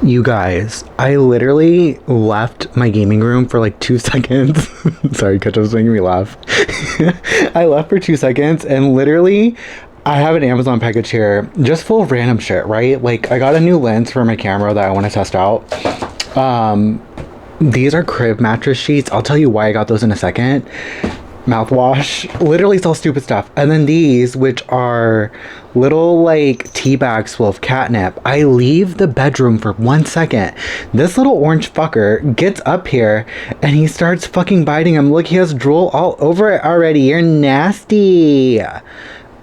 You guys, I literally left my gaming room for like 2 seconds. Sorry, Ketchup's making me laugh. I left for 2 seconds and literally I have an Amazon package here just full of random shit, right? Like I got a new lens for my camera that I want to test out. These are crib mattress sheets. I'll tell you why I got those in a second. Mouthwash, literally it's all stupid stuff. And then these, which are little like tea bags full of catnip. I leave the bedroom for 1 second. This little orange fucker gets up here and he starts fucking biting him. Look, he has drool all over it already. You're nasty.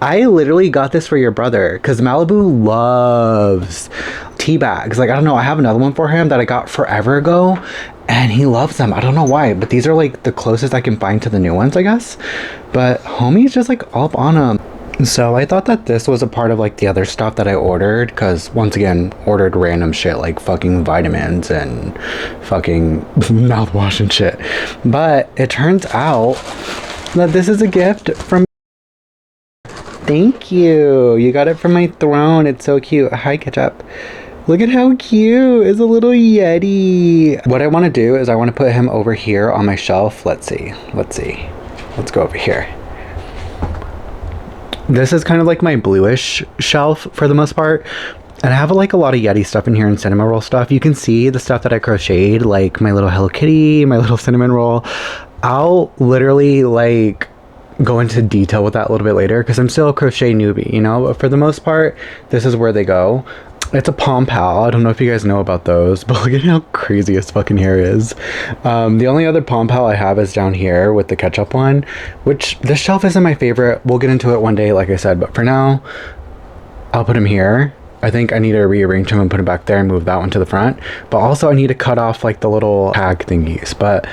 I literally got this for your brother because Malibu loves tea bags. Like, I don't know, I have another one for him that I got forever ago and he loves them. I don't know why, but these are like the closest I can find to the new ones, I guess. But homie's just like all up on them. So I thought that this was a part of like the other stuff that I ordered because once again, ordered random shit like fucking vitamins and fucking mouthwash and shit. But it turns out that this is a gift from... Thank you. You got it from my throne. It's so cute. Hi, Ketchup. Look at how cute. It's a little Yeti. What I want to do is I want to put him over here on my shelf. Let's see. Let's go over here. This is kind of like my bluish shelf for the most part. And I have like a lot of Yeti stuff in here and cinnamon roll stuff. You can see the stuff that I crocheted, like my little Hello Kitty, my little cinnamon roll. I'll literally like go into detail with that a little bit later because I'm still a crochet newbie, you know, but for the most part, this is where they go. It's a pom pal. I don't know if you guys know about those, but look at how crazy his fucking hair is. The only other pom pal I have is down here with the Ketchup one, which this shelf isn't my favorite. We'll get into it one day, like I said, but for now, I'll put him here. I think I need to rearrange him and put him back there and move that one to the front. But also I need to cut off like the little tag thingies, but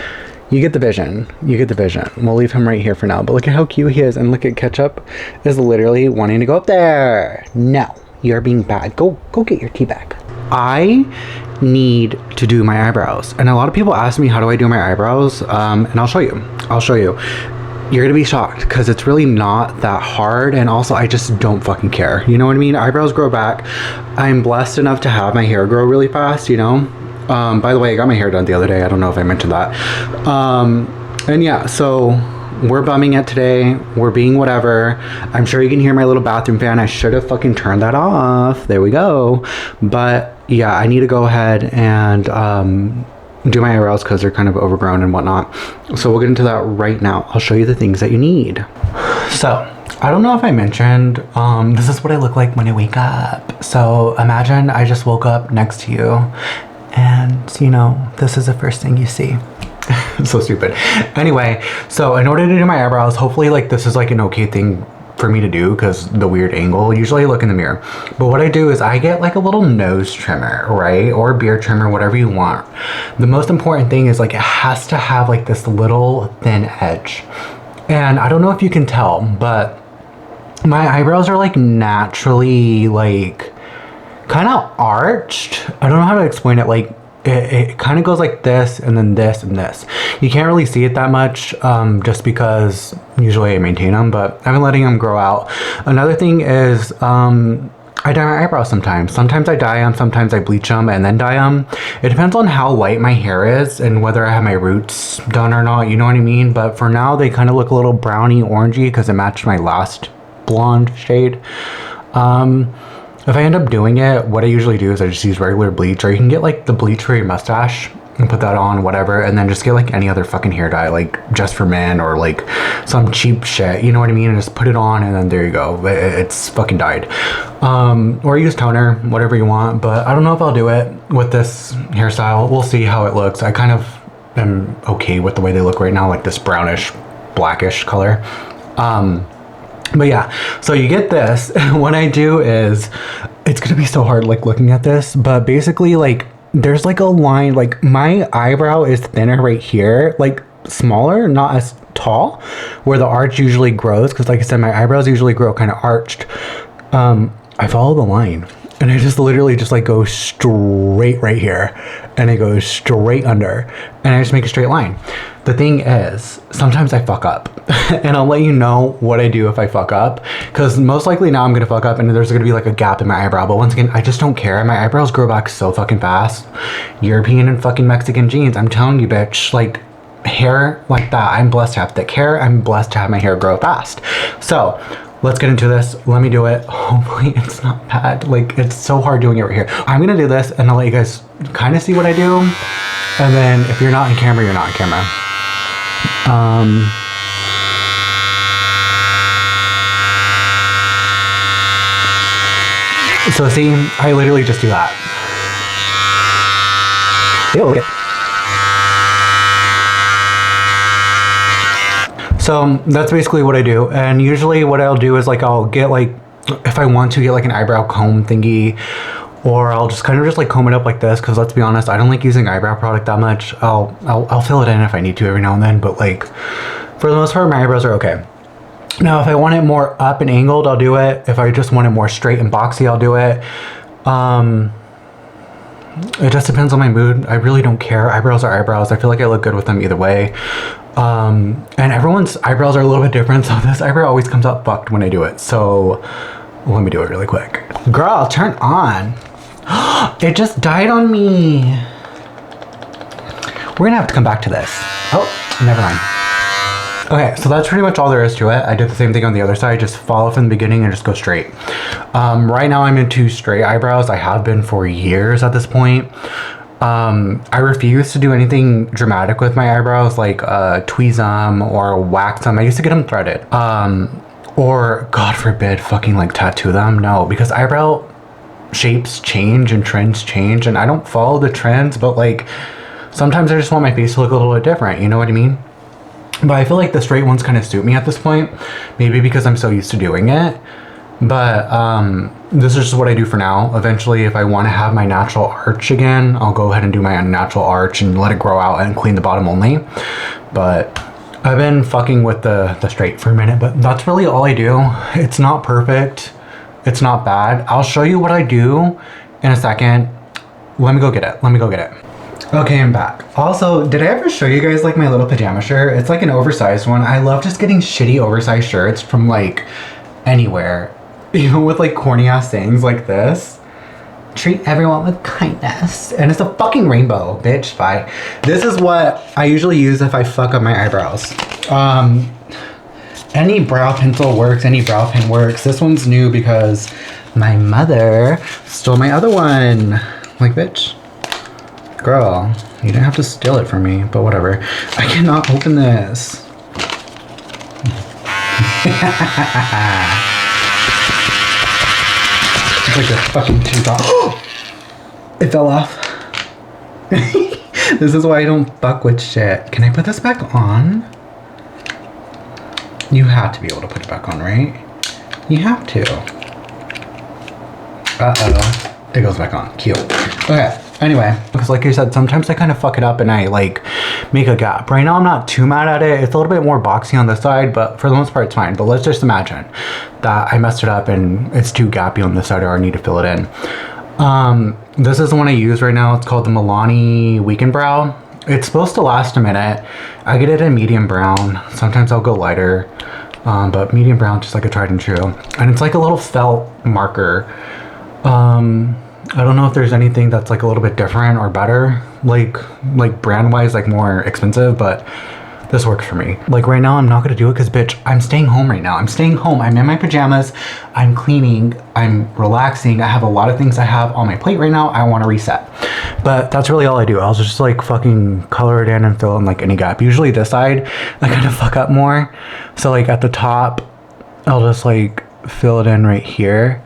you get the vision. You get the vision. We'll leave him right here for now. But look at how cute he is. And look at Ketchup is literally wanting to go up there. No, you're being bad. Go get your tea bag. I need to do my eyebrows. And a lot of people ask me, how do I do my eyebrows? And I'll show you. You're gonna be shocked because it's really not that hard. And also I just don't fucking care. You know what I mean? Eyebrows grow back. I'm blessed enough to have my hair grow really fast, you know? By the way, I got my hair done the other day. I don't know if I mentioned that. And yeah, so we're bumming it today. We're being whatever. I'm sure you can hear my little bathroom fan. I should have fucking turned that off. There we go. But yeah, I need to go ahead and do my eyebrows because they're kind of overgrown and whatnot. So we'll get into that right now. I'll show you the things that you need. So I don't know if I mentioned, this is what I look like when I wake up. So imagine I just woke up next to you. And, you know, this is the first thing you see. So stupid. Anyway, so in order to do my eyebrows, hopefully, like, this is, like, an okay thing for me to do because the weird angle. Usually I look in the mirror. But what I do is I get, like, a little nose trimmer, right? Or beard trimmer, whatever you want. The most important thing is, like, it has to have, like, this little thin edge. And I don't know if you can tell, but my eyebrows are, like, naturally, like, kind of arched. I don't know how to explain it. Like it kind of goes like this and then this and this. You can't really see it that much just because usually I maintain them, but I've been letting them grow out. Another thing is I dye my eyebrows sometimes. Sometimes I dye them, sometimes I bleach them and then dye them. It depends on how light my hair is and whether I have my roots done or not, you know what I mean? But for now they kind of look a little browny orangey because it matched my last blonde shade. If I end up doing it, what I usually do is I just use regular bleach, or you can get like the bleach for your mustache and put that on, whatever, and then just get like any other fucking hair dye, like Just for Men or like some cheap shit, you know what I mean? And just put it on and then there you go. It's fucking dyed. Or use toner, whatever you want, but I don't know if I'll do it with this hairstyle. We'll see how it looks. I kind of am okay with the way they look right now, like this brownish, blackish color. But yeah, so you get this. What I do is, it's gonna be so hard like looking at this, but basically like there's like a line, like my eyebrow is thinner right here, like smaller, not as tall, where the arch usually grows, because like I said, my eyebrows usually grow kind of arched. I follow the line and I just literally just like go straight right here and it goes straight under and I just make a straight line. The thing is, sometimes I fuck up. And I'll let you know what I do if I fuck up. Because most likely now I'm going to fuck up and there's going to be like a gap in my eyebrow. But once again, I just don't care. My eyebrows grow back so fucking fast. European and fucking Mexican genes. I'm telling you, bitch. Like, hair like that. I'm blessed to have thick hair. I'm blessed to have my hair grow fast. So, let's get into this. Let me do it. Hopefully it's not bad. Like, it's so hard doing it right here. I'm going to do this and I'll let you guys kind of see what I do. And then if you're not on camera, you're not on camera. So see, I literally just do that. Ew. So that's basically what I do. And usually what I'll do is like, I'll get like, if I want to get like an eyebrow comb thingy, or I'll just kind of just like comb it up like this. Cause let's be honest, I don't like using eyebrow product that much. I'll fill it in if I need to every now and then, but like for the most part, my eyebrows are okay. Now, if I want it more up and angled, I'll do it. If I just want it more straight and boxy, I'll do it. It just depends on my mood. I really don't care. Eyebrows are eyebrows. I feel like I look good with them either way. And everyone's eyebrows are a little bit different. So this eyebrow always comes out fucked when I do it. So let me do it really quick. Girl, turn on. It just died on me. We're gonna have to come back to this. Oh, never mind. Okay, so that's pretty much all there is to it. I did the same thing on the other side, just follow from the beginning and just go straight. Right now I'm into straight eyebrows. I have been for years at this point. I refuse to do anything dramatic with my eyebrows, like tweeze them or wax them. I used to get them threaded. Or, God forbid, fucking like tattoo them. No, because eyebrow shapes change and trends change, and I don't follow the trends, but like sometimes I just want my face to look a little bit different, you know what I mean? But I feel like the straight ones kind of suit me at this point, maybe because I'm so used to doing it. But this is just what I do for now. Eventually, if I want to have my natural arch again, I'll go ahead and do my natural arch and let it grow out and clean the bottom only. But I've been fucking with the straight for a minute, but that's really all I do. It's not perfect. It's not bad. I'll show you what I do in a second. Let me go get it. Let me go get it. Okay, I'm back. Also, did I ever show you guys like my little pajama shirt? It's like an oversized one. I love just getting shitty oversized shirts from like anywhere. Even with like corny ass things like this. Treat everyone with kindness. And it's a fucking rainbow, bitch. Bye. This is what I usually use if I fuck up my eyebrows. Any brow pencil works, any brow pen works. This one's new because my mother stole my other one. Like, bitch. Girl, you didn't have to steal it from me, but whatever. I cannot open this. It's like a fucking tooth off. It fell off. This is why I don't fuck with shit. Can I put this back on? You have to be able to put it back on, right? You have to. Uh-oh. It goes back on. Cute. Okay. Anyway, because like I said, sometimes I kind of fuck it up and I like make a gap. Right now I'm not too mad at it. It's a little bit more boxy on the side, but for the most part it's fine. But let's just imagine that I messed it up and it's too gappy on the side or I need to fill it in. This is the one I use right now. It's called the Milani Weekend Brow. It's supposed to last a minute. I get it in medium brown. Sometimes I'll go lighter, but medium brown, just like a tried and true. And it's like a little felt marker. I don't know if there's anything that's like a little bit different or better, like brand wise, like more expensive, but this works for me. Like right now, I'm not gonna do it because bitch, I'm staying home right now. I'm staying home. I'm in my pajamas. I'm cleaning. I'm relaxing. I have a lot of things I have on my plate right now. I want to reset, but that's really all I do. I'll just like fucking color it in and fill in like any gap. Usually this side, I kind of fuck up more. So like at the top, I'll just like fill it in right here.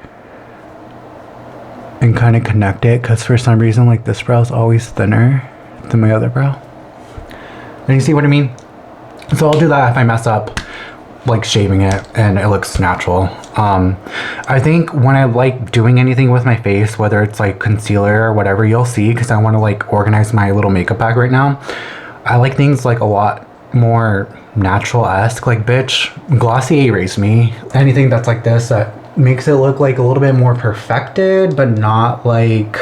And kind of connect it, because for some reason like this brow is always thinner than my other brow. And you see what I mean? So I'll do that if I mess up like shaving it and it looks natural. I think when I like doing anything with my face, whether it's like concealer or whatever, you'll see, because I want to like organize my little makeup bag right now. I like things like a lot more natural-esque. Like bitch, Glossier erased me. Anything that's like this that makes it look like a little bit more perfected, but not like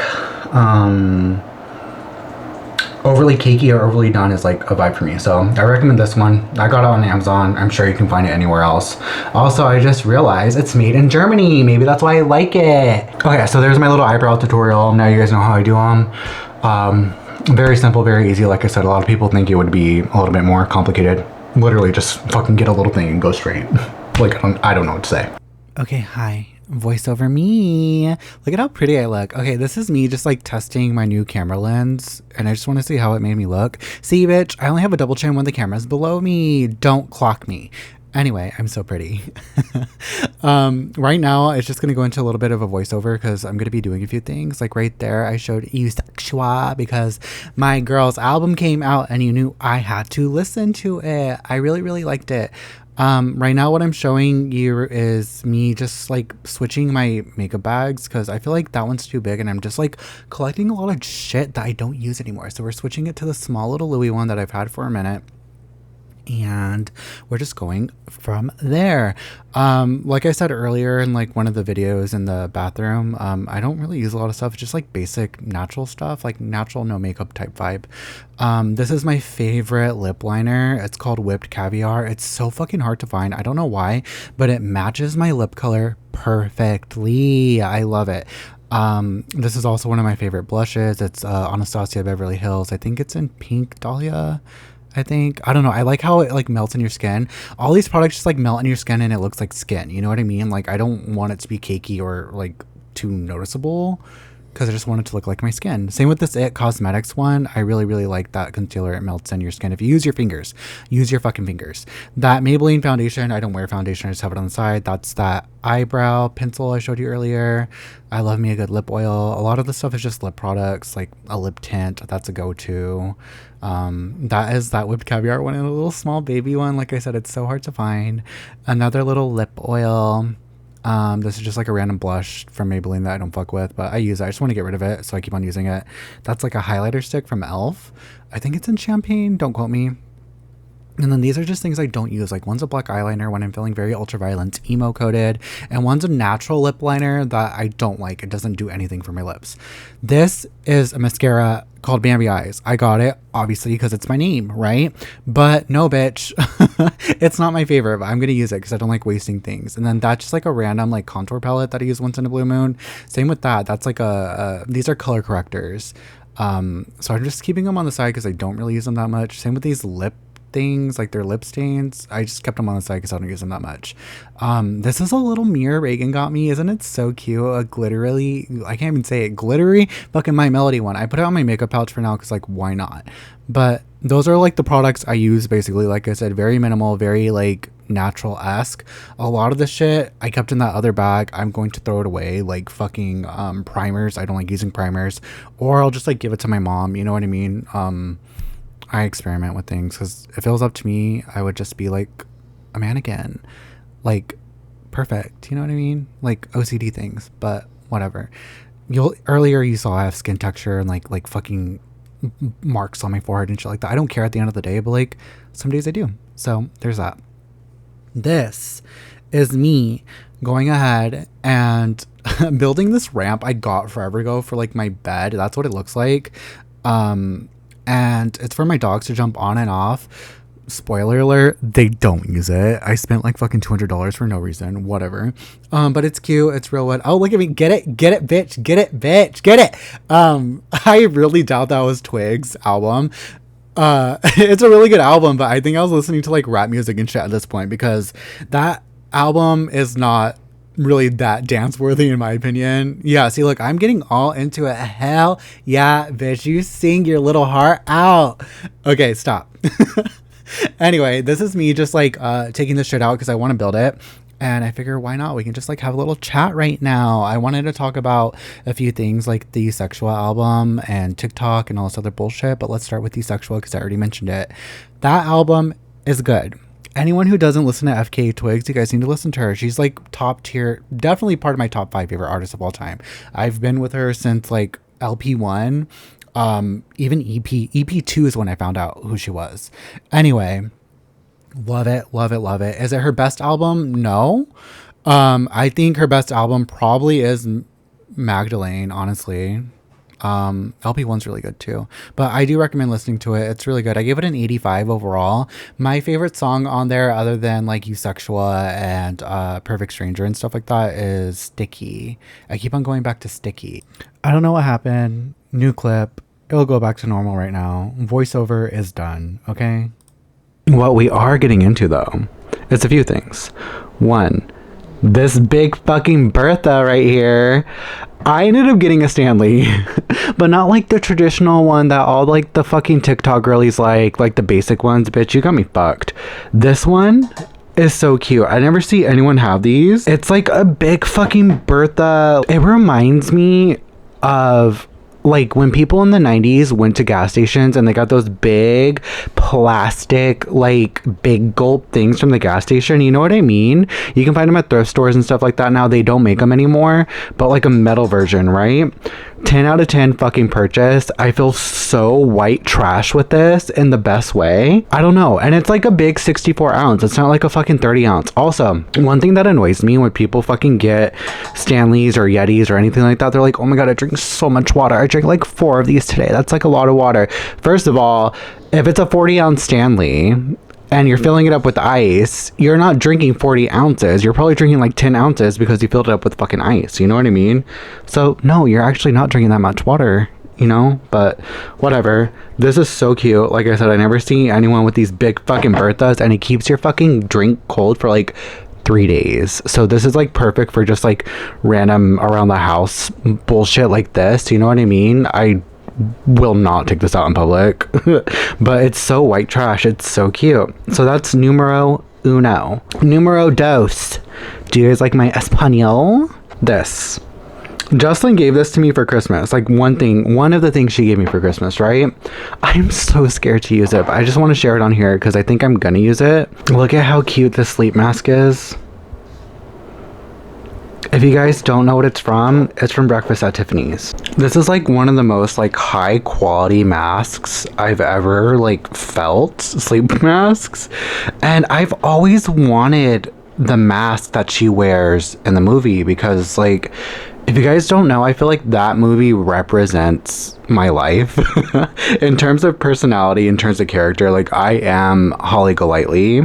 overly cakey or overly done is like a vibe for me. So I recommend this one. I got it on Amazon. I'm sure you can find it anywhere else. Also, I just realized it's made in Germany. Maybe that's why I like it. Okay, so there's my little eyebrow tutorial. Now you guys know how I do them. Very simple, very easy. Like I said, a lot of people think it would be a little bit more complicated. Literally just fucking get a little thing and go straight. Like, I don't know what to say. Okay, hi. Voice over me. Look at how pretty I look. Okay, this is me just like testing my new camera lens, and I just want to see how it made me look. See, bitch, I only have a double chin when the camera's below me. Don't clock me. Anyway, I'm so pretty. Right now, it's just going to go into a little bit of a voiceover because I'm going to be doing a few things. Like right there, I showed you Sexua because my girl's album came out and you knew I had to listen to it. I really, really liked it. Right now what I'm showing you is me just like switching my makeup bags because I feel like that one's too big and I'm just like collecting a lot of shit that I don't use anymore. So we're switching it to the small little Louis one that I've had for a minute. And we're just going from there. Like I said earlier in like one of the videos in the bathroom, I don't really use a lot of stuff. It's just like basic natural stuff, like natural no makeup type vibe. This is my favorite lip liner. It's called Whipped Caviar. It's so fucking hard to find. I don't know why, but it matches my lip color perfectly. I love it. This is also one of my favorite blushes. It's Anastasia Beverly Hills. I think it's in Pink Dahlia. I don't know. I like how it like melts in your skin. All these products just like melt in your skin and it looks like skin. You know what I mean? Like I don't want it to be cakey or like too noticeable because I just want it to look like my skin. Same with this It Cosmetics one. I really, really like that concealer. It melts in your skin. If you use your fingers, use your fucking fingers. That Maybelline foundation, I don't wear foundation. I just have it on the side. That's that eyebrow pencil I showed you earlier. I love me a good lip oil. A lot of the stuff is just lip products, like a lip tint. That's a go-to. That is that Whipped Caviar one and a little small baby one. Like I said, it's so hard to find. Another little lip oil. This is just like a random blush from Maybelline that I don't fuck with, but I use it. I just want to get rid of it, so I keep on using it. That's like a highlighter stick from e.l.f. I think it's in Champagne. Don't quote me. And then these are just things I don't use. Like one's a black eyeliner when I'm feeling very ultraviolet emo coated, and one's a natural lip liner that I don't like. It doesn't do anything for my lips. This is a mascara called Bambi Eyes. I got it obviously because it's my name, right? But no, bitch, it's not my favorite, but I'm gonna use it because I don't like wasting things. And then that's just like a random like contour palette that I use once in a blue moon. Same with that. That's like these are color correctors. So I'm just keeping them on the side because I don't really use them that much. Same with these lip things, like their lip stains. I just kept them on the side because I don't use them that much. This is a little mirror Reagan got me. Isn't it so cute? A glittery, I can't even say it, glittery fucking My Melody one. I put it on my makeup pouch for now because like why not? But those are like the products I use basically. Like I said, very minimal, very like natural-esque. A lot of the shit I kept in that other bag. I'm going to throw it away, like fucking primers. I don't like using primers, or I'll just like give it to my mom, you know what I mean? I experiment with things because if it was up to me, I would just be like a mannequin, like perfect. You know what I mean? Like OCD things, but whatever. Earlier you saw I have skin texture and like fucking marks on my forehead and shit like that. I don't care at the end of the day, but like some days I do. So there's that. This is me going ahead and building this ramp I got forever ago for like my bed. That's what it looks like. And it's for my dogs to jump on and off. Spoiler alert, they don't use it. I spent like fucking $200 for no reason, whatever. But it's cute, it's real wood. Oh, look at me, get it, bitch, get it, bitch, get it. I really doubt that was Twig's album. It's a really good album, but I think I was listening to like rap music and shit at this point because that album is not really that dance worthy in my opinion. Yeah, see, look, I'm getting all into it. Hell yeah, bitch, you sing your little heart out. Okay, stop. Anyway, this is me just like taking this shit out because I want to build it, and I figure why not, we can just like have a little chat right now. I wanted to talk about a few things like the Sexual album and TikTok and all this other bullshit, but let's start with the Sexual because I already mentioned it. That album is good. Anyone who doesn't listen to FK Twigs, you guys need to listen to her. She's like top tier, definitely part of my top 5 favorite artists of all time. I've been with her since like LP1, even EP2 is when I found out who she was. Anyway, love it. Is it her best album? No. I think her best album probably is Magdalene, honestly. LP1's really good too. But I do recommend listening to it. It's really good. I gave it an 85 overall. My favorite song on there, other than like You Sexua and Perfect Stranger and stuff like that, is Sticky. I keep on going back to Sticky. I don't know what happened. New clip. It'll go back to normal right now. Voiceover is done, okay? What we are getting into though is a few things. One, this big fucking Bertha right here. I ended up getting a Stanley, but not like the traditional one that all like the fucking TikTok girlies like the basic ones. Bitch, you got me fucked. This one is so cute. I never see anyone have these. It's like a big fucking Bertha. It reminds me of like when people in the 90s went to gas stations and they got those big plastic like big gulp things from the gas station, you know what I mean? You can find them at thrift stores and stuff like that now. They don't make them anymore, but like a metal version, right? 10 out of 10 fucking purchase. I feel so white trash with this in the best way. I don't know. And it's like a big 64 ounce. It's not like a fucking 30 ounce. Also, one thing that annoys me when people fucking get Stanleys or Yetis or anything like that, they're like, oh my God, I drink so much water. I drank like 4 of these today. That's like a lot of water. First of all, if it's a 40 ounce Stanley and you're filling it up with ice, you're not drinking 40 ounces. You're probably drinking like 10 ounces because you filled it up with fucking ice. You know what I mean? So no, you're actually not drinking that much water, you know? But whatever. This is so cute. Like I said, I never see anyone with these big fucking Berthas, and it keeps your fucking drink cold for like 3 days. So this is like perfect for just like random around the house bullshit like this. You know what I mean? I will not take this out in public. But it's so white trash. It's so cute. So that's numero uno. Numero dos. Do you guys like my Espanol? This. Jocelyn gave this to me for Christmas. Like one of the things she gave me for Christmas, right? I'm so scared to use it, but I just want to share it on here because I think I'm gonna use it. Look at how cute this sleep mask is. If you guys don't know what it's from Breakfast at Tiffany's. This is like one of the most like high quality masks I've ever like felt, sleep masks. And I've always wanted the mask that she wears in the movie because like, if you guys don't know, I feel like that movie represents my life in terms of personality, in terms of character. Like I am Holly Golightly.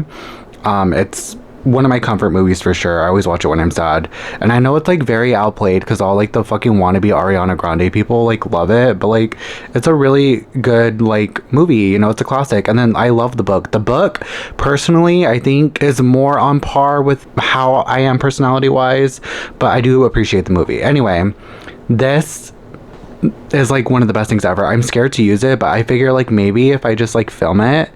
It's one of my comfort movies for sure. I always watch it when I'm sad, and I know it's like very outplayed because all like the fucking wannabe Ariana Grande people like love it, but like it's a really good like movie, you know. It's a classic. And then I love the book. The book personally I think is more on par with how I am personality wise, but I do appreciate the movie. Anyway, this is like one of the best things ever. I'm scared to use it, but I figure like maybe if I just like film it,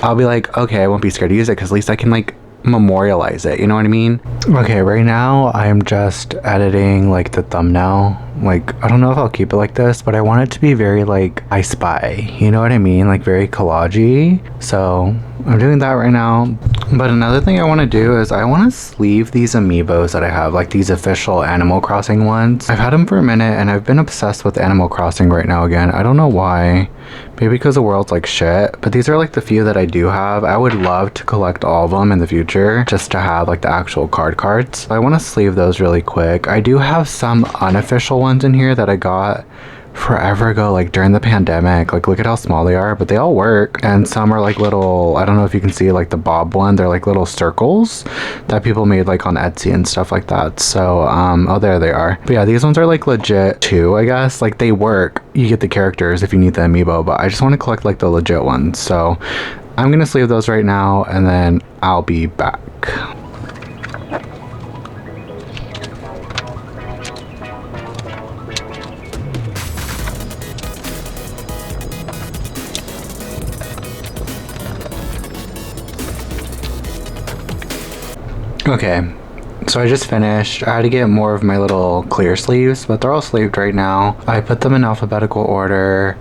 I'll be like, okay, I won't be scared to use it because at least I can like memorialize it, you know what I mean? Okay, right now I'm just editing like the thumbnail. Like I don't know if I'll keep it like this, but I want it to be very like I Spy, you know what I mean? Like very collage-y. So I'm doing that right now. But another thing I want to do is I want to sleeve these amiibos that I have, like these official Animal Crossing ones. I've had them for a minute and I've been obsessed with Animal Crossing right now again. I don't know why. Maybe because the world's like shit, but these are like the few that I do have. I would love to collect all of them in the future just to have like the actual cards. I want to sleeve those really quick. I do have some unofficial ones in here that I got forever ago, like during the pandemic. Like look at how small they are, but they all work. And some are like little, I don't know if you can see like the bob one, they're like little circles that people made like on Etsy and stuff like that. So oh, there they are. But yeah, these ones are like legit too, I guess. Like they work, you get the characters if you need the amiibo, but I just want to collect like the legit ones. So I'm gonna sleeve those right now and then I'll be back. Okay, so I just finished. I had to get more of my little clear sleeves, but they're all sleeved right now. I put them in alphabetical order.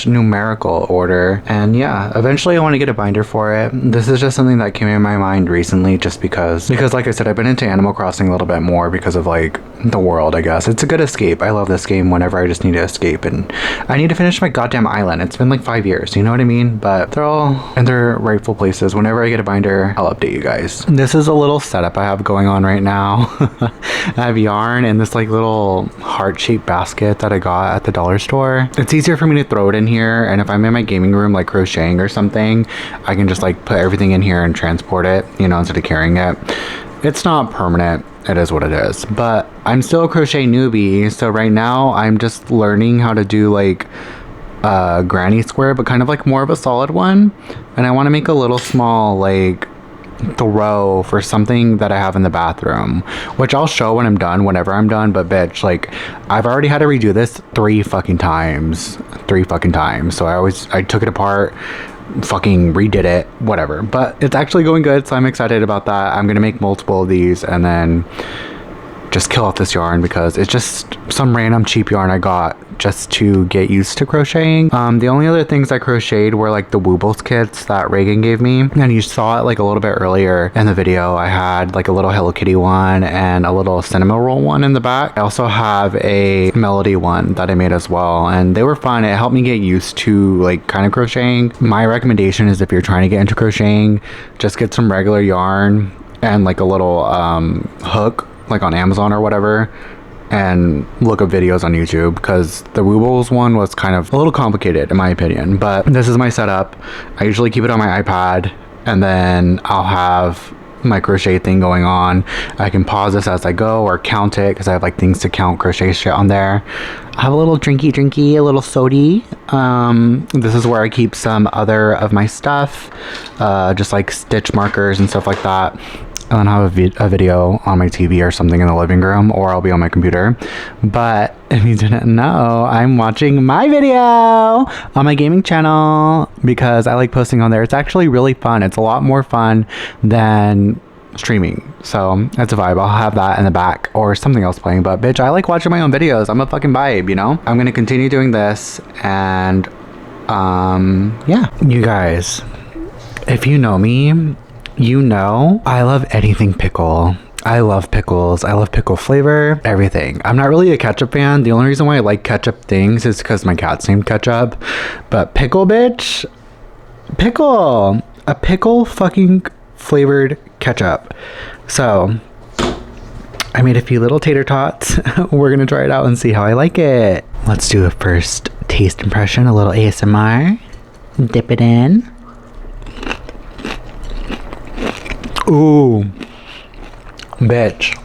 Numerical order. And yeah, eventually I want to get a binder for it. This is just something that came in my mind recently just because like I said, I've been into Animal Crossing a little bit more because of like the world, I guess. It's a good escape. I love this game whenever I just need to escape, and I need to finish my goddamn island. It's been like 5 years, you know what I mean? But they're all in their rightful places. Whenever I get a binder, I'll update you guys. This is a little setup I have going on right now. I have yarn in this like little heart-shaped basket that I got at the dollar store. It's easier for me to throw it in here, and if I'm in my gaming room like crocheting or something, I can just like put everything in here and transport it, you know, instead of carrying it. It's not permanent. It is what it is. But I'm still a crochet newbie, so right now I'm just learning how to do like a granny square, but kind of like more of a solid one. And I want to make a little small like throw for something that I have in the bathroom, which I'll show when I'm done, whenever I'm done. But bitch, like I've already had to redo this 3 fucking times. So I took it apart, fucking redid it, whatever. But it's actually going good, so I'm excited about that. I'm gonna make multiple of these and then just kill off this yarn because it's just some random cheap yarn I got just to get used to crocheting. The only other things I crocheted were like the Woobles kits that Reagan gave me, and you saw it like a little bit earlier in the video. I had like a little Hello Kitty one and a little cinema roll one in the back. I also have a melody one that I made as well, and they were fun. It helped me get used to like kind of crocheting. My recommendation is if you're trying to get into crocheting, just get some regular yarn and like a little hook like on Amazon or whatever, and look up videos on YouTube, because the Woobles one was kind of a little complicated in my opinion. But this is my setup. I usually keep it on my iPad, and then I'll have my crochet thing going on. I can pause this as I go or count it, because I have like things to count crochet shit on there. I have a little drinky, a little sody. This is where I keep some other of my stuff, just like stitch markers and stuff like that. And then I'll have a video on my TV or something in the living room, or I'll be on my computer. But if you didn't know, I'm watching my video on my gaming channel because I like posting on there. It's actually really fun. It's a lot more fun than streaming, so that's a vibe. I'll have that in the back or something else playing, but bitch, I like watching my own videos. I'm a fucking vibe, you know? I'm gonna continue doing this, and yeah. You guys, if you know me, you know I love anything pickle. I love pickles. I love pickle flavor, everything. I'm not really a ketchup fan. The only reason why I like ketchup things is because my cat's named Ketchup. But pickle, bitch. Pickle. A pickle fucking flavored ketchup. So I made a few little tater tots. We're gonna try it out and see how I like it. Let's do a first taste impression, a little ASMR. Dip it in. Ooh, bitch.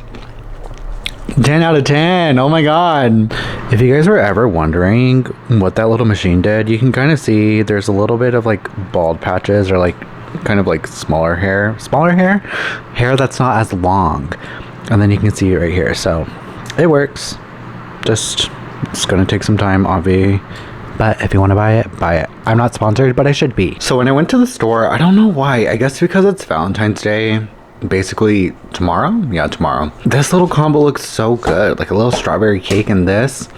10 out of 10. Oh my god. If you guys were ever wondering what that little machine did, you can kind of see there's a little bit of like bald patches, or like kind of like smaller hair that's not as long, and then you can see it right here. So it works. Just it's gonna take some time, obvi. But if you want to buy it, buy it. I'm not sponsored, but I should be. So when I went to the store, I don't know why. I guess because it's Valentine's Day. Basically tomorrow? Yeah, tomorrow. This little combo looks so good. Like a little strawberry cake and this.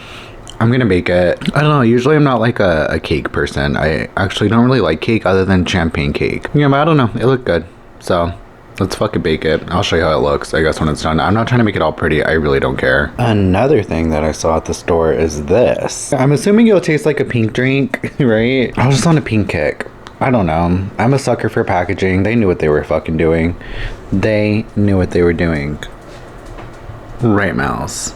I'm gonna bake it. I don't know. Usually I'm not like a cake person. I actually don't really like cake other than champagne cake. Yeah, but I don't know. It looked good. So let's fucking bake it. I'll show you how it looks, I guess, when it's done. I'm not trying to make it all pretty. I really don't care. Another thing that I saw at the store is this. I'm assuming it'll taste like a pink drink, right? I was just on a pink kick. I don't know. I'm a sucker for packaging. They knew what they were fucking doing. They knew what they were doing. Right, mouse.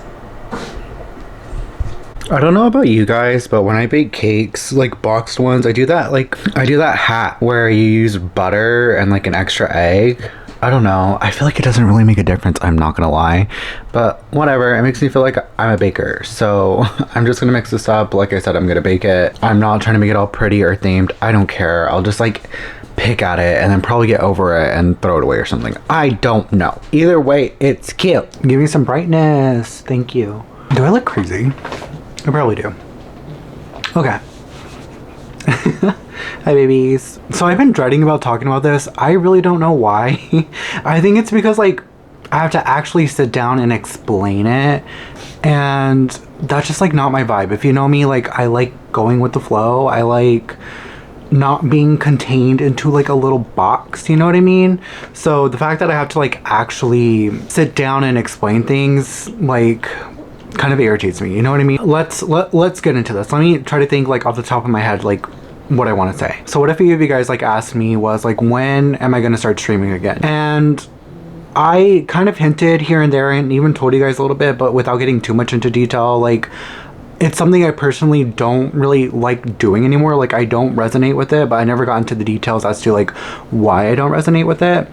I don't know about you guys, but when I bake cakes, like boxed ones, I do that hat where you use butter and like an extra egg. I don't know. I feel like it doesn't really make a difference, I'm not gonna lie. But whatever, it makes me feel like I'm a baker. So I'm just gonna mix this up. Like I said, I'm gonna bake it. I'm not trying to make it all pretty or themed. I don't care. I'll just like pick at it and then probably get over it and throw it away or something. I don't know. Either way, it's cute. Give me some brightness. Thank you. Do I look crazy? I probably do. Okay. Hi babies. So I've been dreading about talking about this. I really don't know why. I think it's because like I have to actually sit down and explain it, and that's just like not my vibe. If you know me, like I like going with the flow. I like not being contained into like a little box, you know what I mean? So the fact that I have to like actually sit down and explain things like kind of irritates me, you know what I mean? Let's get into this. Let me try to think like off the top of my head like what I want to say. So what a few of you guys like asked me was like, when am I going to start streaming again? And I kind of hinted here and there and even told you guys a little bit, but without getting too much into detail, like it's something I personally don't really like doing anymore. Like I don't resonate with it, but I never got into the details as to like why I don't resonate with it.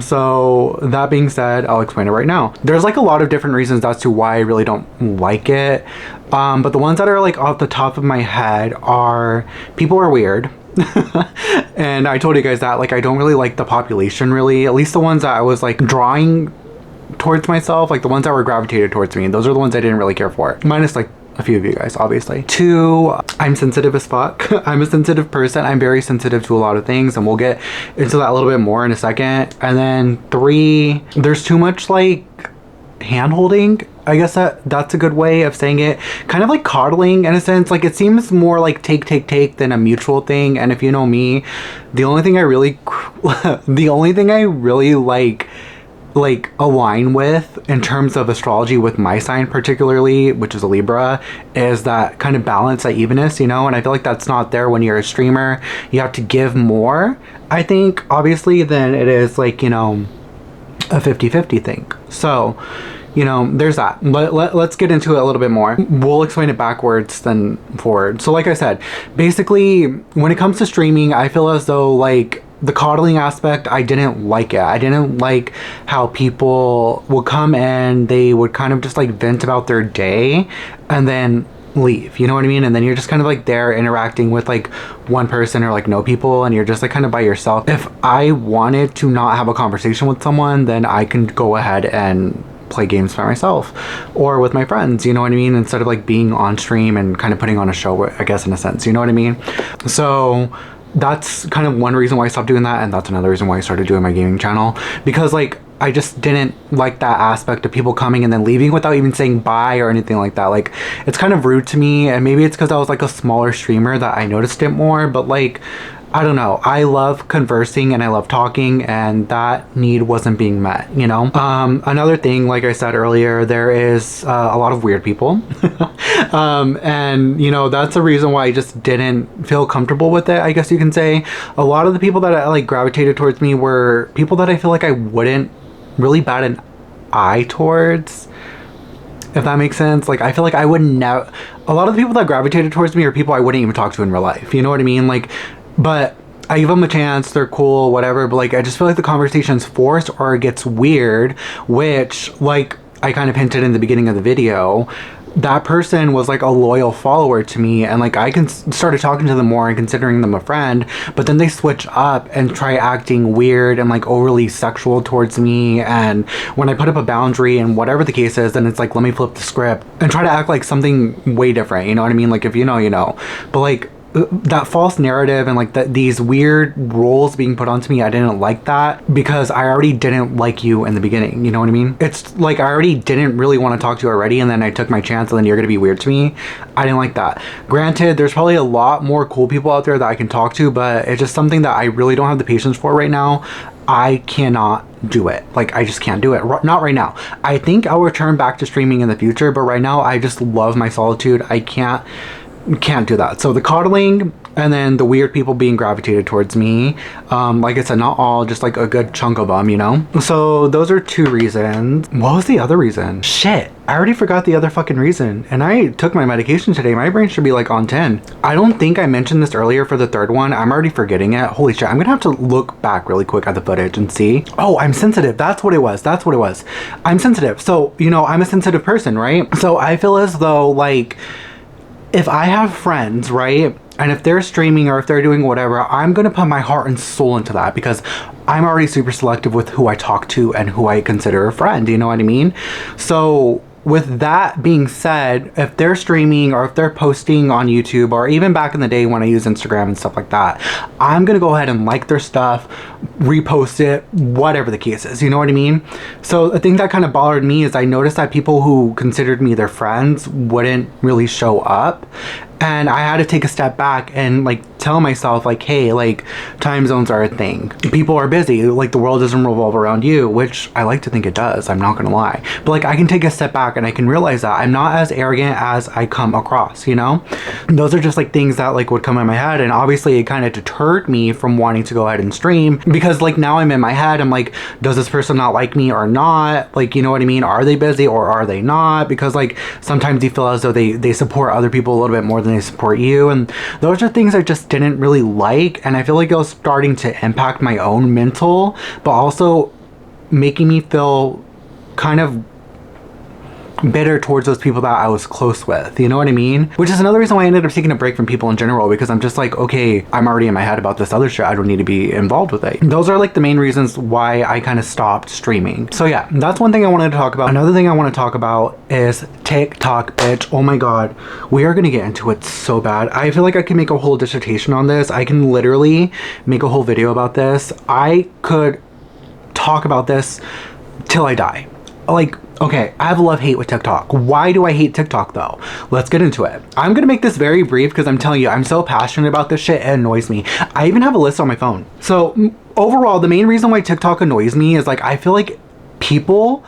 So that being said, I'll explain it right now. There's like a lot of different reasons as to why I really don't like it. But the ones that are like off the top of my head are people are weird. And I told you guys that like I don't really like the population really, at least the ones that I was like drawing towards myself, like the ones that were gravitated towards me. Those are the ones I didn't really care for. Minus like a few of you guys, obviously. 2, I'm sensitive as fuck. I'm a sensitive person. I'm very sensitive to a lot of things, and we'll get into that a little bit more in a second. And then 3, there's too much like hand holding. I guess that's a good way of saying it. Kind of like coddling in a sense. Like it seems more like take than a mutual thing. And if you know me, the only thing I really like align with in terms of astrology with my sign particularly, which is a Libra, is that kind of balance, that evenness, you know? And I feel like that's not there when you're a streamer. You have to give more, I think, obviously, than it is like, you know, a 50-50 thing. So, you know, there's that. Let's get into it a little bit more. We'll explain it backwards then forward. So like I said, basically when it comes to streaming, I feel as though like the coddling aspect, I didn't like it. I didn't like how people would come in, they would kind of just like vent about their day and then leave, you know what I mean? And then you're just kind of like there interacting with like one person or like no people, and you're just like kind of by yourself. If I wanted to not have a conversation with someone, then I can go ahead and play games by myself or with my friends, you know what I mean? Instead of like being on stream and kind of putting on a show, I guess, in a sense, you know what I mean? So that's kind of one reason why I stopped doing that, and that's another reason why I started doing my gaming channel, because like I just didn't like that aspect of people coming and then leaving without even saying bye or anything like that. Like it's kind of rude to me, and maybe it's because I was like a smaller streamer that I noticed it more, but like I don't know, I love conversing and I love talking, and that need wasn't being met, you know? Another thing, like I said earlier, there is a lot of weird people. And you know, that's the reason why I just didn't feel comfortable with it, I guess you can say. A lot of the people that I like gravitated towards me were people that I feel like I wouldn't really bat an eye towards, if that makes sense. Like I feel like I would never, a lot of the people that gravitated towards me are people I wouldn't even talk to in real life, you know what I mean? Like, but I give them a chance, they're cool, whatever, but like I just feel like the conversation's forced or it gets weird, which like I kind of hinted in the beginning of the video, that person was like a loyal follower to me, and like I started talking to them more and considering them a friend, but then they switch up and try acting weird and like overly sexual towards me, and when I put up a boundary and whatever the case is, then it's like let me flip the script and try to act like something way different, you know what I mean? Like if you know, you know. But like that false narrative and like these weird roles being put onto me, I didn't like that, because I already didn't like you in the beginning, you know what I mean? It's like I already didn't really want to talk to you already, and then I took my chance and then you're gonna be weird to me. I didn't like that. Granted, there's probably a lot more cool people out there that I can talk to, but it's just something that I really don't have the patience for right now. I cannot do it. Like I just can't do it. Not right now. I think I'll return back to streaming in the future, but right now I just love my solitude. I can't do that. So the coddling and then the weird people being gravitated towards me, like I said, not all, just like a good chunk of them, you know? So those are 2 reasons. What was the other reason? Shit, I already forgot the other fucking reason, and I took my medication today. My brain should be like on 10. I don't think I mentioned this earlier for the 3rd one. I'm already forgetting it. Holy shit, I'm gonna have to look back really quick at the footage and see. Oh, I'm sensitive. That's what it was. I'm sensitive. So, you know, I'm a sensitive person, right? So I feel as though like if I have friends, right, and if they're streaming or if they're doing whatever, I'm gonna put my heart and soul into that, because I'm already super selective with who I talk to and who I consider a friend, you know what I mean? So with that being said, if they're streaming or if they're posting on YouTube, or even back in the day when I use Instagram and stuff like that, I'm gonna go ahead and like their stuff, repost it, whatever the case is, you know what I mean? So the thing that kind of bothered me is I noticed that people who considered me their friends wouldn't really show up, and I had to take a step back and like tell myself like, hey, like time zones are a thing. People are busy. Like the world doesn't revolve around you, which I like to think it does. I'm not gonna lie. But like I can take a step back and I can realize that I'm not as arrogant as I come across, you know? Those are just like things that like would come in my head, and obviously it kind of deterred me from wanting to go ahead and stream, because like now I'm in my head, I'm like, does this person not like me or not? Like, you know what I mean? Are they busy or are they not? Because like sometimes you feel as though they support other people a little bit more than they support you, and those are things I just didn't really like, and I feel like it was starting to impact my own mental, but also making me feel kind of bitter towards those people that I was close with, you know what I mean? Which is another reason why I ended up taking a break from people in general, because I'm just like, okay, I'm already in my head about this other shit, I don't need to be involved with it. Those are like the main reasons why I kind of stopped streaming. So yeah, that's one thing I wanted to talk about. Another thing I want to talk about is TikTok, bitch. Oh my god, we are gonna get into it so bad. I feel like I can make a whole dissertation on this. I can literally make a whole video about this. I could talk about this till I die. Like, okay, I have love-hate with TikTok. Why do I hate TikTok though? Let's get into it. I'm gonna make this very brief because I'm telling you, I'm so passionate about this shit, it annoys me. I even have a list on my phone. So overall, the main reason why TikTok annoys me is like, I feel like people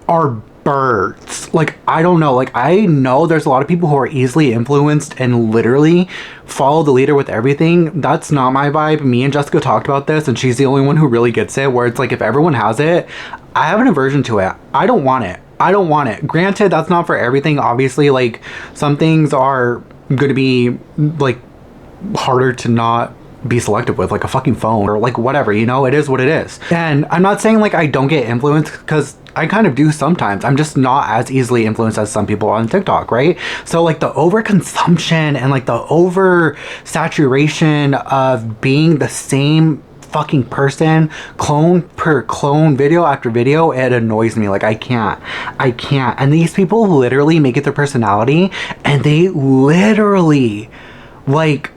are birds. Like, I don't know, like I know there's a lot of people who are easily influenced and literally follow the leader with everything. That's not my vibe. Me and Jessica talked about this, and she's the only one who really gets it, where it's like if everyone has it, I have an aversion to it. I don't want it. I don't want it. Granted, that's not for everything. Obviously, like some things are going to be like harder to not be selective with, like a fucking phone or like whatever, you know, it is what it is. And I'm not saying like I don't get influenced, because I kind of do sometimes. I'm just not as easily influenced as some people on TikTok, right? So like the overconsumption and like the over saturation of being the same fucking person, clone per clone, video after video, it annoys me. Like I can't. And these people literally make it their personality, and they literally like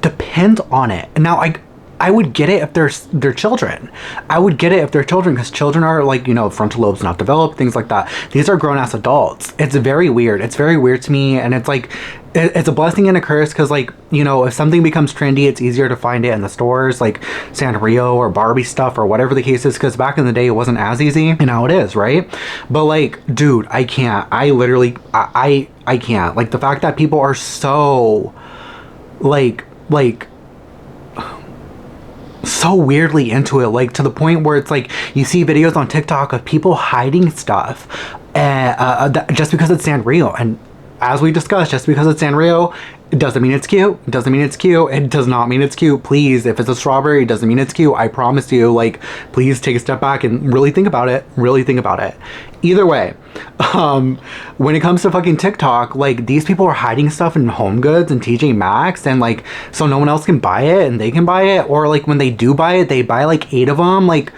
depend on it. And now I would get it if they're children. I would get it if they're children, because children are like, you know, frontal lobes not developed, things like that. These are grown-ass adults. It's very weird. It's very weird to me, and it's like, it's a blessing and a curse, because like, you know, if something becomes trendy, it's easier to find it in the stores, like Sanrio or Barbie stuff or whatever the case is, because back in the day it wasn't as easy, and now it is, right? But like, dude, I can't. I literally, I can't. Like the fact that people are so like so weirdly into it, like to the point where it's like you see videos on TikTok of people hiding stuff just because it's Sanrio. And as we discussed, just because it's Sanrio, it doesn't mean it's cute. It doesn't mean it's cute. It does not mean it's cute. Please, if it's a strawberry, it doesn't mean it's cute. I promise you, like, please take a step back and really think about it. Really think about it. Either way, when it comes to fucking TikTok, like, these people are hiding stuff in Home Goods and TJ Maxx, and like, so no one else can buy it and they can buy it. Or like when they do buy it, they buy like 8 of them. Like,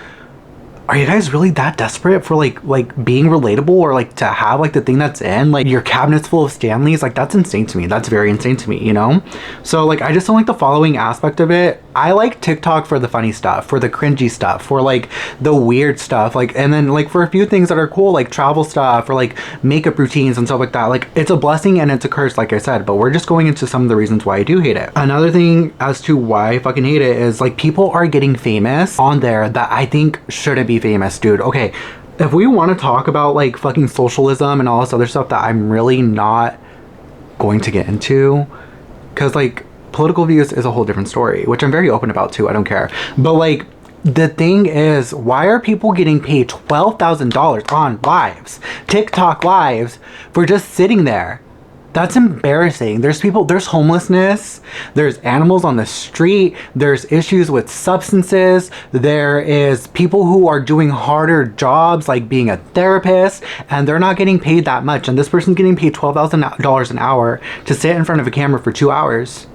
are you guys really that desperate for like being relatable, or like to have like the thing that's in like your cabinets full of Stanleys? Like that's insane to me. That's very insane to me, you know? So like I just don't like the following aspect of it. I like TikTok for the funny stuff, for the cringy stuff, for like the weird stuff, like, and then like for a few things that are cool, like travel stuff or like makeup routines and stuff like that. Like it's a blessing and it's a curse, like I said, but we're just going into some of the reasons why I do hate it. Another thing as to why I fucking hate it is like people are getting famous on there that I think shouldn't be famous, dude. Okay, if we want to talk about like fucking socialism and all this other stuff that I'm really not going to get into, because like political views is a whole different story, which I'm very open about too, I don't care. But like the thing is, why are people getting paid $12,000 on lives, TikTok lives, for just sitting there? That's embarrassing. There's people, there's homelessness, there's animals on the street, there's issues with substances, there is people who are doing harder jobs like being a therapist, and they're not getting paid that much, and this person's getting paid $12,000 an hour to sit in front of a camera for 2 hours.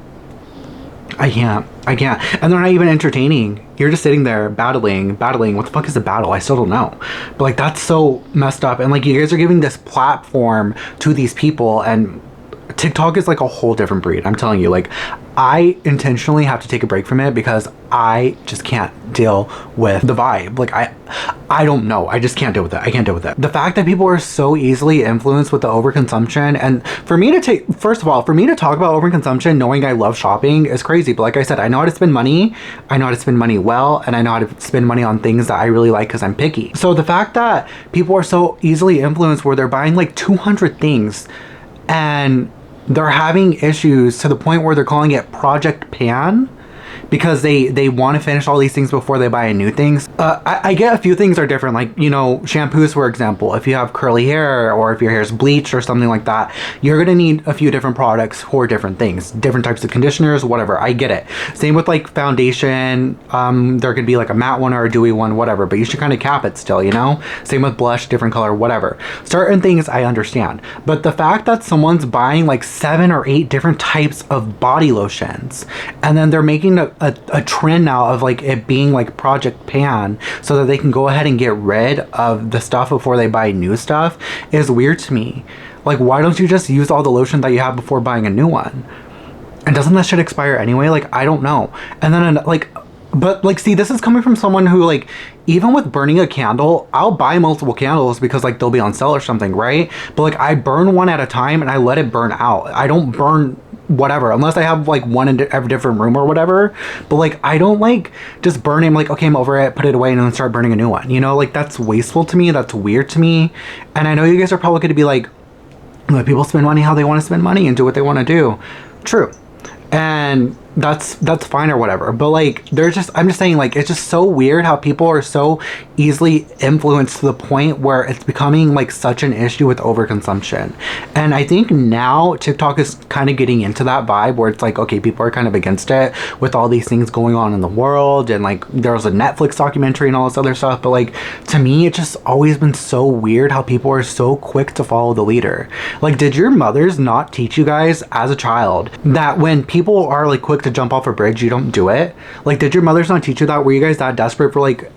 I can't. And they're not even entertaining. You're just sitting there battling. What the fuck is a battle? I still don't know. But like, that's so messed up. And like, you guys are giving this platform to these people, and TikTok is like a whole different breed. I'm telling you, like, I intentionally have to take a break from it because I just can't deal with the vibe. Like, I don't know. I just can't deal with it. I can't deal with it. The fact that people are so easily influenced with the overconsumption, and for me to first of all, for me to talk about overconsumption knowing I love shopping is crazy. But like I said, I know how to spend money. I know how to spend money well, and I know how to spend money on things that I really like because I'm picky. So the fact that people are so easily influenced where they're buying like 200 things and they're having issues to the point where they're calling it Project Pan because they want to finish all these things before they buy new things. I get a few things are different, like, you know, shampoos, for example. If you have curly hair or if your hair is bleached or something like that, you're gonna need a few different products for different things, different types of conditioners, whatever. I get it. Same with like foundation. There could be like a matte one or a dewy one, whatever, but you should kind of cap it still, you know? Same with blush, different color, whatever. Certain things I understand, but the fact that someone's buying like 7 or 8 different types of body lotions and then they're making a trend now of like it being like Project Pan so that they can go ahead and get rid of the stuff before they buy new stuff is weird to me. Like, why don't you just use all the lotion that you have before buying a new one? And doesn't that shit expire anyway? Like, I don't know. And then like, but like, see, this is coming from someone who, like, even with burning a candle, I'll buy multiple candles because like they'll be on sale or something, right? But like, I burn one at a time and I let it burn out. I don't burn whatever unless I have like one in every different room or whatever. But like, I don't like just burn it. I'm like, okay, I'm over it, put it away, and then start burning a new one, you know? Like, that's wasteful to me. That's weird to me. And I know you guys are probably going to be like, let people spend money how they want to spend money and do what they want to do. True. And that's fine or whatever, but like, I'm just saying, like, it's just so weird how people are so easily influenced to the point where it's becoming like such an issue with overconsumption. And I think now TikTok is kind of getting into that vibe where it's like, okay, people are kind of against it with all these things going on in the world, and like there was a Netflix documentary and all this other stuff. But like, to me, it's just always been so weird how people are so quick to follow the leader. Like, did your mothers not teach you guys as a child that when people are like quick to jump off a bridge, you don't do it? Like, did your mothers not teach you that? Were you guys that desperate for like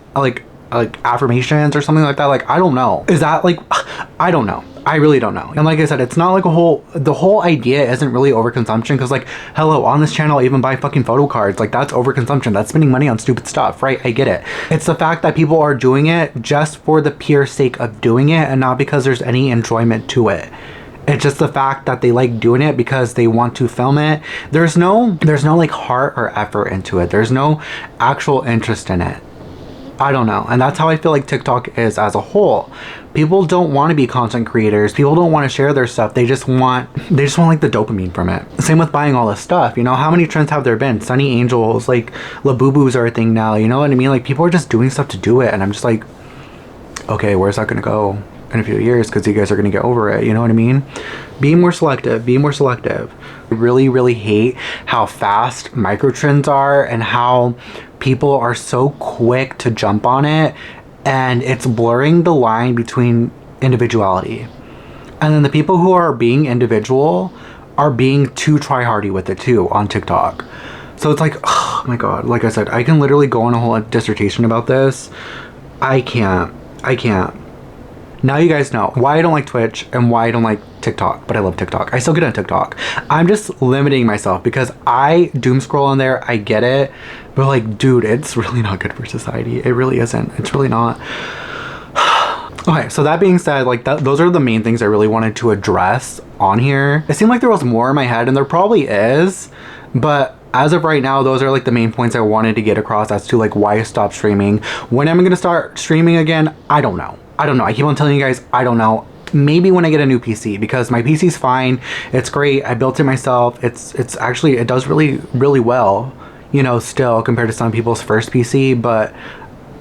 affirmations or something like that? Like, I don't know. Is that like, I don't know. I really don't know. And like I said, it's not like the whole idea isn't really overconsumption, because like, hello, on this channel I even buy fucking photo cards. Like, that's overconsumption. That's spending money on stupid stuff, right? I get it. It's the fact that people are doing it just for the pure sake of doing it and not because there's any enjoyment to it. It's just the fact that they like doing it because they want to film it. There's no like heart or effort into it. There's no actual interest in it. I don't know. And that's how I feel like TikTok is as a whole. People don't want to be content creators. People don't want to share their stuff. They just want like the dopamine from it. Same with buying all this stuff. You know, how many trends have there been? Sunny Angels, like Labubus are a thing now. You know what I mean? Like, people are just doing stuff to do it. And I'm just like, okay, where's that going to go in a few years? Because you guys are going to get over it. You know what I mean? Be more selective. Be more selective. I really, really hate how fast micro trends are and how people are so quick to jump on it, and it's blurring the line between individuality. And then the people who are being individual are being too try-hardy with it too on TikTok. So it's like, oh my god, like I said, I can literally go on a whole dissertation about this. I can't. Now you guys know why I don't like Twitch and why I don't like TikTok, but I love TikTok. I still get on TikTok. I'm just limiting myself because I doom scroll on there. I get it, but like, dude, it's really not good for society. It really isn't. It's really not. Okay, so that being said, like, those are the main things I really wanted to address on here. It seemed like there was more in my head, and there probably is, but as of right now, those are like the main points I wanted to get across as to like why I stopped streaming. When am I gonna start streaming again? I don't know. I keep on telling you guys, I don't know. Maybe when I get a new PC, because my PC's fine. It's great. I built it myself. It's actually, it does really, really well, you know, still compared to some people's first PC, but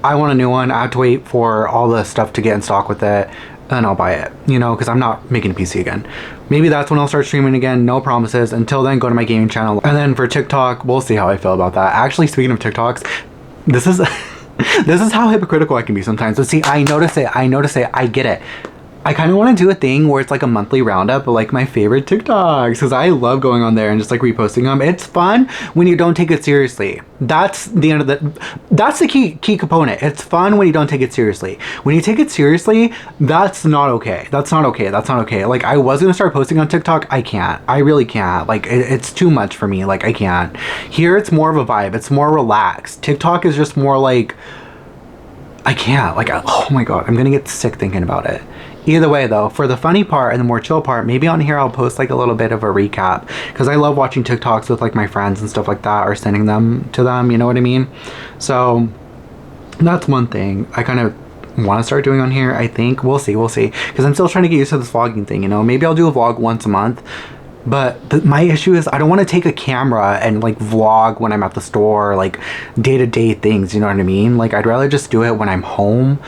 I want a new one. I have to wait for all the stuff to get in stock with it, and I'll buy it, you know, because I'm not making a PC again. Maybe that's when I'll start streaming again. No promises. Until then, go to my gaming channel. And then for TikTok, we'll see how I feel about that. Actually, speaking of TikToks, this is this is how hypocritical I can be sometimes. But see, I notice it. I get it. I kind of want to do a thing where it's like a monthly roundup of like my favorite TikToks, because I love going on there and just like reposting them. It's fun when you don't take it seriously. That's the key component. It's fun when you don't take it seriously. When you take it seriously, that's not okay. That's not okay. That's not okay. Like, I was gonna start posting on TikTok. I can't. I really can't. Like, it's too much for me. Like, I can't. Here it's more of a vibe. It's more relaxed. TikTok is just more like, I can't. Like, oh my god, I'm gonna get sick thinking about it. Either way though, for the funny part and the more chill part, maybe on here I'll post like a little bit of a recap, because I love watching TikToks with like my friends and stuff like that, or sending them to them, you know what I mean? So that's one thing I kind of want to start doing on here. I think we'll see, because I'm still trying to get used to this vlogging thing, you know? Maybe I'll do a vlog once a month. But my issue is I don't want to take a camera and like vlog when I'm at the store, like day-to-day things, you know what I mean? Like, I'd rather just do it when I'm home.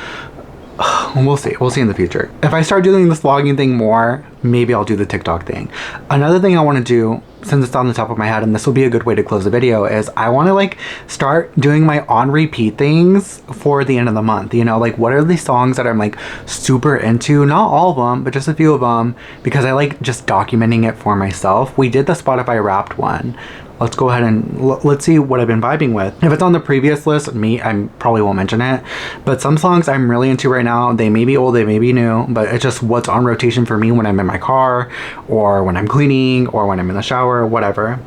We'll see in the future. If I start doing this vlogging thing more, maybe I'll do the TikTok thing. Another thing I want to do, since it's on the top of my head, and this will be a good way to close the video, is I want to like start doing my on repeat things for the end of the month. You know, like, what are the songs that I'm like super into? Not all of them, but just a few of them, because I like just documenting it for myself. We did the Spotify Wrapped one. Let's go ahead and let's see what I've been vibing with. If it's on the previous list, I probably won't mention it. But some songs I'm really into right now, they may be old, they may be new, but it's just what's on rotation for me when I'm in my car, or when I'm cleaning, or when I'm in the shower, whatever.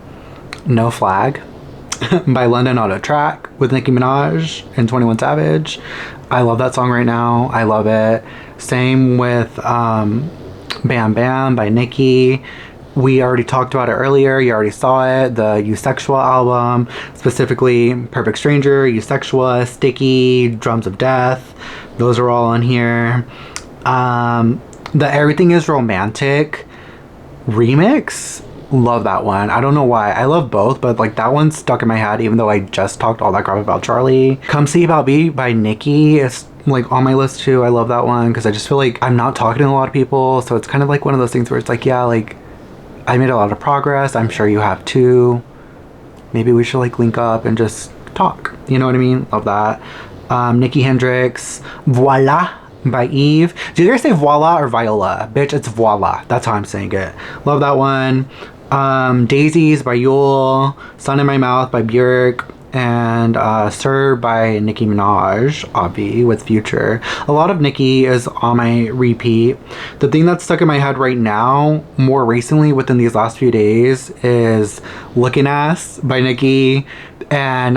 No Flag by London on a Track with Nicki Minaj and 21 Savage. I love that song right now. I love it. Same with Bam Bam by Nicki. We already talked about it earlier. You already saw it. The Eusexual album, specifically Perfect Stranger, Eusexual, Sticky, Drums of Death. Those are all on here. The Everything Is Romantic remix. Love that one. I don't know why. I love both, but like that one's stuck in my head, even though I just talked all that crap about Charlie. Come See About Me by Nicki is like on my list too. I love that one because I just feel like I'm not talking to a lot of people, so it's kind of like one of those things where it's like, yeah, like I made a lot of progress. I'm sure you have too. Maybe we should like link up and just talk. You know what I mean? Love that. Nikki Hendrix, Voila by Eve. Do you guys say voila or viola? Bitch, it's voila. That's how I'm saying it. Love that one. Daisies by Yule. Sun in My Mouth by Björk. And Sir by Nicki Minaj, obvi, with Future. A lot of Nicki is on my repeat. The thing that's stuck in my head right now, more recently within these last few days, is Looking Ass by Nicki, and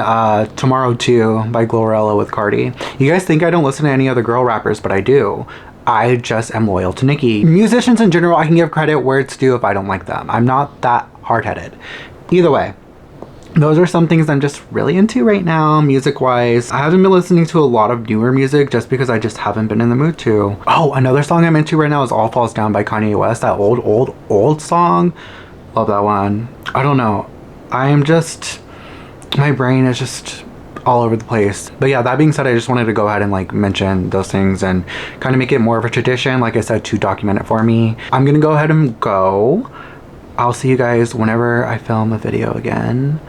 Tomorrow Too by Glorilla with Cardi. You guys think I don't listen to any other girl rappers, but I do. I just am loyal to Nicki. Musicians in general, I can give credit where it's due if I don't like them. I'm not that hard-headed. Either way, those are some things I'm just really into right now, music-wise. I haven't been listening to a lot of newer music just because I just haven't been in the mood to. Oh, another song I'm into right now is All Falls Down by Kanye West. That old song. Love that one. I don't know. I am just... my brain is just all over the place. But yeah, that being said, I just wanted to go ahead and like mention those things and kind of make it more of a tradition, like I said, to document it for me. I'm gonna go ahead and go. I'll see you guys whenever I film a video again.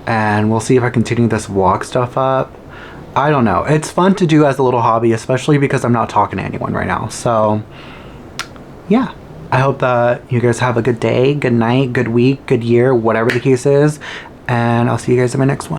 And we'll see if I continue this vlog stuff up. I don't know. It's fun to do as a little hobby, especially because I'm not talking to anyone right now. So, yeah. I hope that you guys have a good day, good night, good week, good year, whatever the case is. And I'll see you guys in my next one.